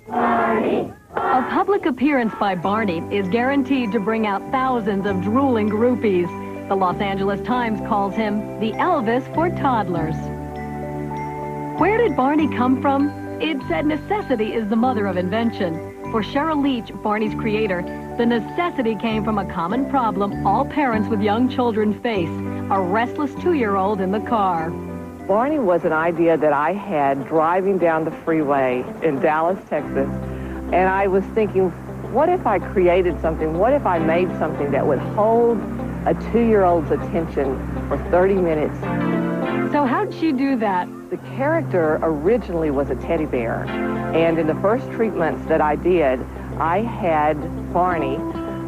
Barney. A public appearance by Barney is guaranteed to bring out thousands of drooling groupies. The Los Angeles Times calls him the Elvis for toddlers. Where did Barney come from? It said necessity is the mother of invention. For Sheryl Leach, Barney's creator, the necessity came from a common problem all parents with young children face, a restless 2-year-old in the car. Barney was an idea that I had driving down the freeway in Dallas, Texas, and I was thinking, what if I created something, what if I made something that would hold a 2-year-old's attention for 30 minutes? So how'd she do that? The character originally was a teddy bear, and in the first treatments that I did, I had Barney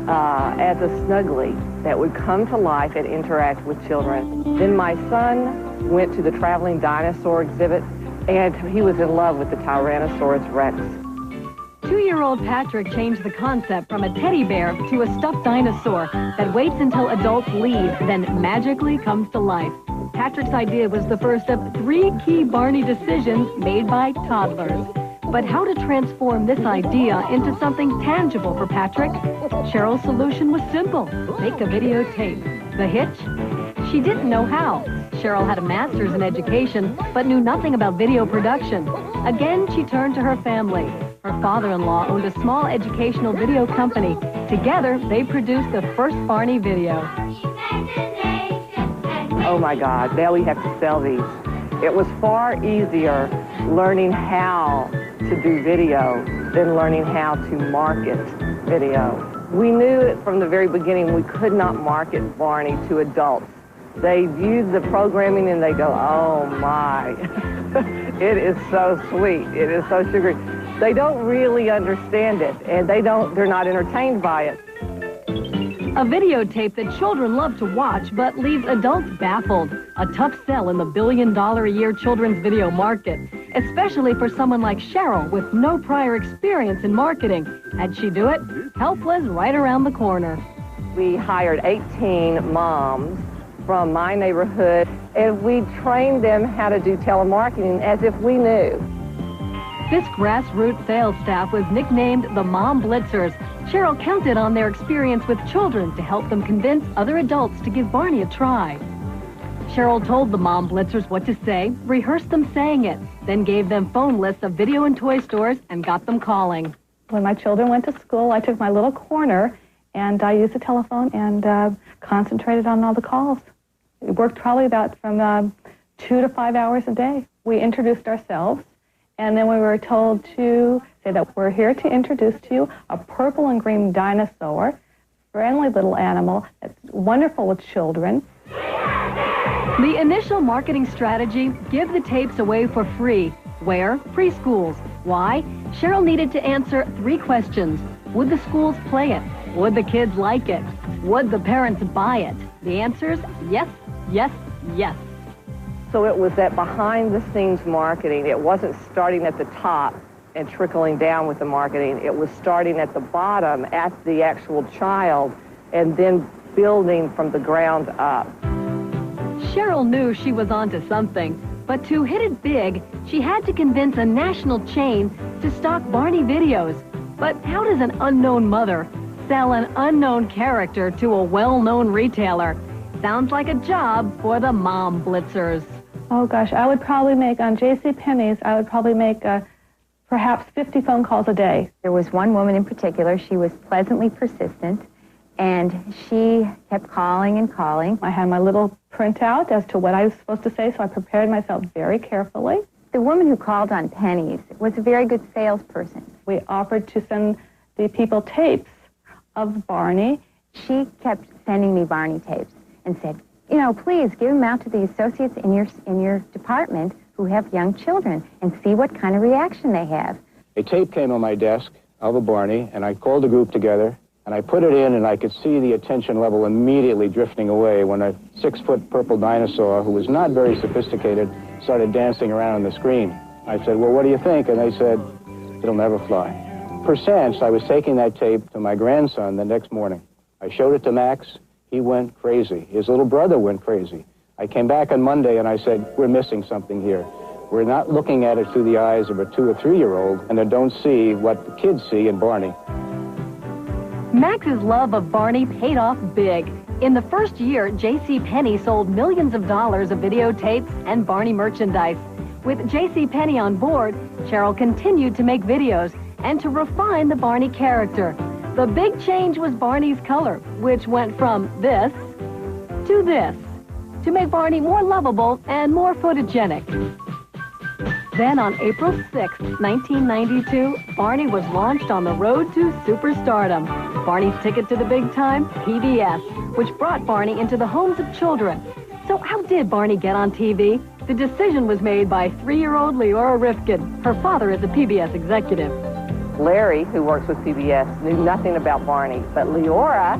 as a snuggly that would come to life and interact with children. Then my son went to the traveling dinosaur exhibit, and he was in love with the Tyrannosaurus Rex. 2-year-old Patrick changed the concept from a teddy bear to a stuffed dinosaur that waits until adults leave, then magically comes to life. Patrick's idea was the first of 3 key Barney decisions made by toddlers. But how to transform this idea into something tangible for Patrick? Cheryl's solution was simple: make a videotape. The hitch? She didn't know how. Sheryl had a master's in education, but knew nothing about video production. Again, she turned to her family. Her father-in-law owned a small educational video company. Together, they produced the first Barney video. Oh my God, now we have to sell these. It was far easier learning how to do video than learning how to market video. We knew from the very beginning we could not market Barney to adults. They viewed the programming and they go, oh my, it is so sweet, it is so sugary. They don't really understand it, and they're not entertained by it. A videotape that children love to watch but leaves adults baffled. A tough sell in the billion-dollar-a-year children's video market, especially for someone like Sheryl with no prior experience in marketing. How'd she do it? Help was right around the corner. We hired 18 moms from my neighborhood, and we trained them how to do telemarketing as if we knew. This grassroots sales staff was nicknamed the Mom Blitzers. Sheryl counted on their experience with children to help them convince other adults to give Barney a try. Sheryl told the Mom Blitzers what to say, rehearsed them saying it, then gave them phone lists of video and toy stores and got them calling. When my children went to school, I took my little corner and I used the telephone and concentrated on all the calls. It worked probably about from 2 to 5 hours a day. We introduced ourselves, and then we were told to say that we're here to introduce to you a purple and green dinosaur, friendly little animal that's wonderful with children. The initial marketing strategy: give the tapes away for free. Where? Preschools. Why? Sheryl needed to answer 3 questions. Would the schools play it? Would the kids like it? Would the parents buy it? The answers: yes, yes, yes. So it was that behind-the-scenes marketing. It wasn't starting at the top and trickling down with the marketing. It was starting at the bottom, at the actual child, and then building from the ground up. Sheryl knew she was onto something, but to hit it big, she had to convince a national chain to stock Barney videos. But how does an unknown mother sell an unknown character to a well-known retailer? Sounds like a job for the Mom Blitzers. Oh gosh, I would probably make, on JCPenney's, I would probably make perhaps 50 phone calls a day. There was one woman in particular. She was pleasantly persistent, and she kept calling and calling. I had my little printout as to what I was supposed to say, so I prepared myself very carefully. The woman who called on Penny's was a very good salesperson. We offered to send the people tapes of Barney. She kept sending me Barney tapes and said, you know, please give them out to the associates in your department who have young children and see what kind of reaction they have. A tape came on my desk of a Barney, and I called the group together, and I put it in, and I could see the attention level immediately drifting away when a 6-foot purple dinosaur, who was not very sophisticated, started dancing around on the screen. I said, well, what do you think? And they said, it'll never fly. Per sense, I was taking that tape to my grandson the next morning. I showed it to Max. He went crazy. His little brother went crazy. I came back on Monday and I said, we're missing something here. We're not looking at it through the eyes of a 2 or 3-year-old, and they don't see what the kids see in Barney. Max's love of Barney paid off big. In the first year, JCPenney sold millions of dollars of videotapes and Barney merchandise. With JCPenney on board, Sheryl continued to make videos and to refine the Barney character. The big change was Barney's color, which went from this to this, to make Barney more lovable and more photogenic. Then on April 6, 1992, Barney was launched on the road to superstardom. Barney's ticket to the big time, PBS, which brought Barney into the homes of children. So how did Barney get on TV? The decision was made by 3-year-old Leora Rifkin. Her father is a PBS executive. Larry, who works with PBS, knew nothing about Barney, but Leora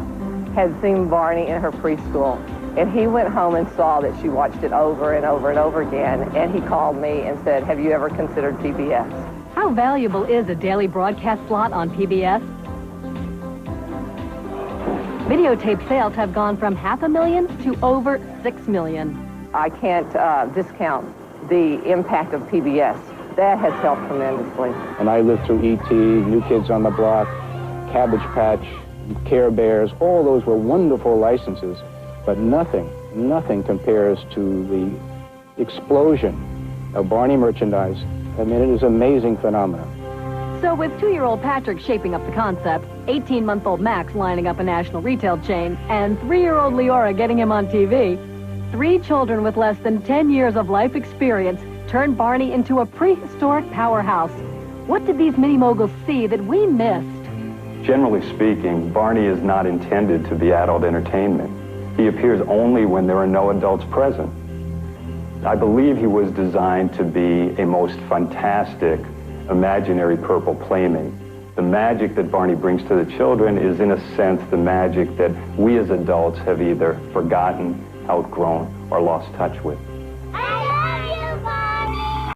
had seen Barney in her preschool. And he went home and saw that she watched it over and over and over again, and he called me and said, have you ever considered PBS? How valuable is a daily broadcast slot on PBS? Videotape sales have gone from 500,000 to over 6 million. I can't discount the impact of PBS. That has helped tremendously. And I lived through E.T., New Kids on the Block, Cabbage Patch, Care Bears. All those were wonderful licenses, but nothing compares to the explosion of Barney merchandise. I mean, it is an amazing phenomenon. So with 2-year-old Patrick shaping up the concept, 18-month-old Max lining up a national retail chain, and 3-year-old Leora getting him on TV, 3 children with less than 10 years of life experience turned Barney into a prehistoric powerhouse. What did these mini-moguls see that we missed? Generally speaking, Barney is not intended to be adult entertainment. He appears only when there are no adults present. I believe he was designed to be a most fantastic, imaginary purple playmate. The magic that Barney brings to the children is, in a sense, the magic that we as adults have either forgotten, outgrown, or lost touch with.